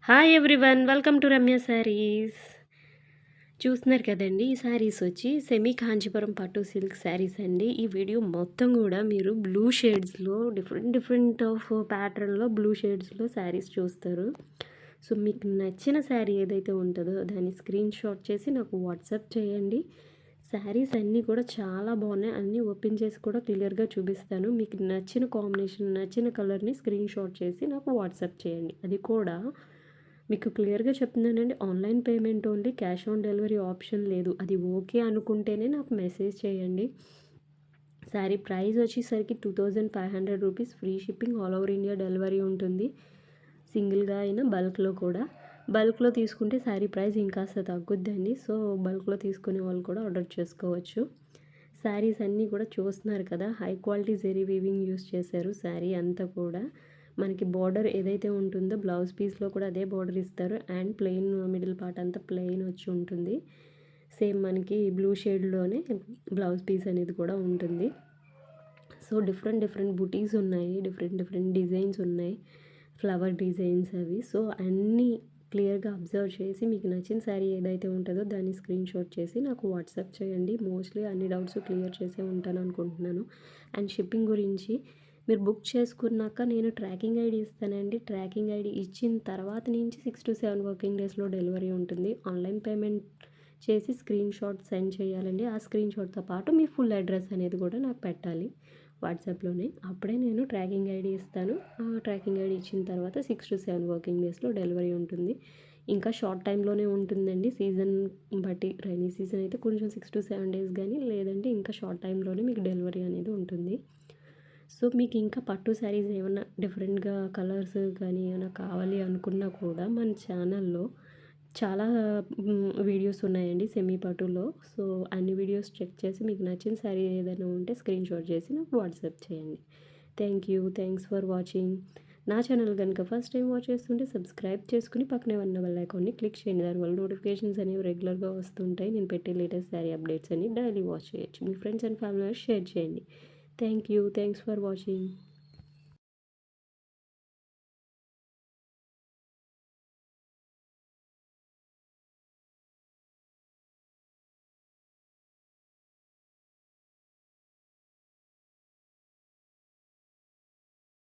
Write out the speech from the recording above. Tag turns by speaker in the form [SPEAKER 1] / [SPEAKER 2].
[SPEAKER 1] Hi everyone, welcome to Ramya saris. చూస్తున్నారు కదండి, ఈ శారీస్ వచ్చి సెమీ కాంచీపురం పట్టు సిల్క్ శారీస్ అండి. ఈ వీడియో మొత్తం కూడా మీరు బ్లూ షేడ్స్లో డిఫరెంట్ ఆఫ్ ప్యాటర్న్లో బ్లూ షేడ్స్లో శారీస్ చూస్తారు. సో మీకు నచ్చిన శారీ ఏదైతే ఉంటుందో దాన్ని స్క్రీన్ షాట్ చేసి నాకు వాట్సాప్ చేయండి. శారీస్ అన్నీ కూడా చాలా బాగున్నాయి, అన్నీ ఓపెన్ చేసి కూడా క్లియర్గా చూపిస్తాను. మీకు నచ్చిన కాంబినేషన్, నచ్చిన కలర్ని స్క్రీన్ షాట్ చేసి నాకు వాట్సాప్ చేయండి. అది కూడా మీకు క్లియర్గా చెప్తున్నానండి, online payment only, cash on delivery option లేదు. అది ఓకే అనుకుంటేనే నాకు మెసేజ్ చేయండి. శారీ ప్రైస్ వచ్చేసరికి 2500 rupees, free shipping, all over India delivery ఉంటుంది. సింగిల్గా అయినా బల్క్లో కూడా. బల్క్లో తీసుకుంటే శారీ ప్రైస్ ఇంకాస్త తగ్గుద్దండి. సో బల్క్లో తీసుకునే వాళ్ళు కూడా ఆర్డర్ చేసుకోవచ్చు. శారీస్ అన్నీ కూడా చూస్తున్నారు కదా, high quality zari weaving use చేశారు. శారీ అంతా కూడా మనకి బార్డర్ ఏదైతే ఉంటుందో బ్లౌజ్ పీస్లో కూడా అదే బార్డర్ ఇస్తారు. అండ్ ప్లెయిన్ మిడిల్ పార్ట్ అంతా ప్లెయిన్ వచ్చి ఉంటుంది. సేమ్ మనకి బ్లూ షేడ్లోనే బ్లౌజ్ పీస్ అనేది కూడా ఉంటుంది. సో డిఫరెంట్ బుటీస్ ఉన్నాయి, డిఫరెంట్ డిజైన్స్ ఉన్నాయి, ఫ్లవర్ డిజైన్స్ అవి. సో అన్నీ క్లియర్గా అబ్జర్వ్ చేసి మీకు నచ్చిన శారీ ఏదైతే ఉంటుందో దాన్ని స్క్రీన్ షాట్ చేసి నాకు వాట్సాప్ చేయండి. మోస్ట్లీ అన్ని డౌట్స్ క్లియర్ చేసే ఉంటాను అనుకుంటున్నాను. అండ్ షిప్పింగ్ గురించి మీరు బుక్ చేసుకున్నాక నేను ట్రాకింగ్ ఐడి ఇస్తానండి. ట్రాకింగ్ ఐడి ఇచ్చిన తర్వాత నుంచి 6 to 7 వర్కింగ్ డేస్లో డెలివరీ ఉంటుంది. ఆన్లైన్ పేమెంట్ చేసి స్క్రీన్ షాట్ సెండ్ చేయాలండి. ఆ స్క్రీన్ షాట్తో పాటు మీ ఫుల్ అడ్రస్ అనేది కూడా నాకు పెట్టాలి వాట్సాప్లోనే. అప్పుడే నేను ట్రాకింగ్ ఐడి ఇస్తాను. ఆ ట్రాకింగ్ ఐడి ఇచ్చిన తర్వాత 6 to 7 వర్కింగ్ డేస్లో డెలివరీ ఉంటుంది. ఇంకా షార్ట్ టైంలోనే ఉంటుందండి, సీజన్ బట్టి. రైనీ సీజన్ అయితే కొంచెం 6 to 7 డేస్ కానీ, లేదంటే ఇంకా షార్ట్ టైంలోనే మీకు డెలివరీ అనేది ఉంటుంది. సో మీకు ఇంకా పట్టు శారీస్ ఏమన్నా డిఫరెంట్గా కలర్స్ కానీ ఏమైనా కావాలి అనుకున్నా కూడా మన ఛానల్లో చాలా వీడియోస్ ఉన్నాయండి సెమీ పట్టులో. సో అన్ని వీడియోస్ చెక్ చేసి మీకు నచ్చిన శారీ ఏదైనా ఉంటే స్క్రీన్ షాట్ చేసి నాకు వాట్సాప్ చేయండి. Thanks for watching. నా ఛానల్ కనుక ఫస్ట్ టైం వాచ్ చేస్తుంటే సబ్స్క్రైబ్ చేసుకుని పక్కనే ఉన్న బెల్ ఐకాన్ని క్లిక్ చేయండి. దానివల్ల నోటిఫికేషన్స్ అనేవి రెగ్యులర్గా వస్తుంటాయి. నేను పెట్టే లేటెస్ట్ శారీ అప్డేట్స్ అన్ని డైలీ వాచ్ చేయొచ్చు. మీ ఫ్రెండ్స్ అండ్ ఫ్యామిలీ షేర్ చేయండి. Thanks for watching.